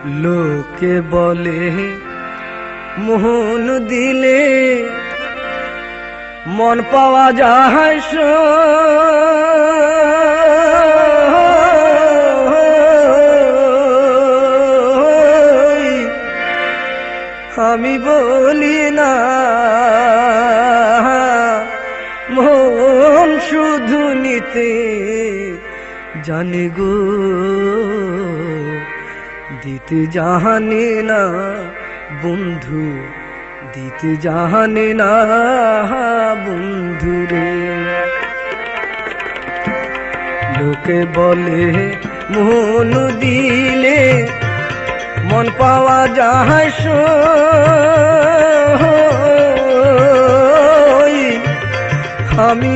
লোকে বলে মোহন দিলে মন পাওয়া যায় আমি বলি না মন শুধু নিতে জানে গো, দিতে জানে না বন্ধু, দিতে জানে না বন্ধু রে। লোকে বলে মন দিলে মন পাওয়া যায় আমি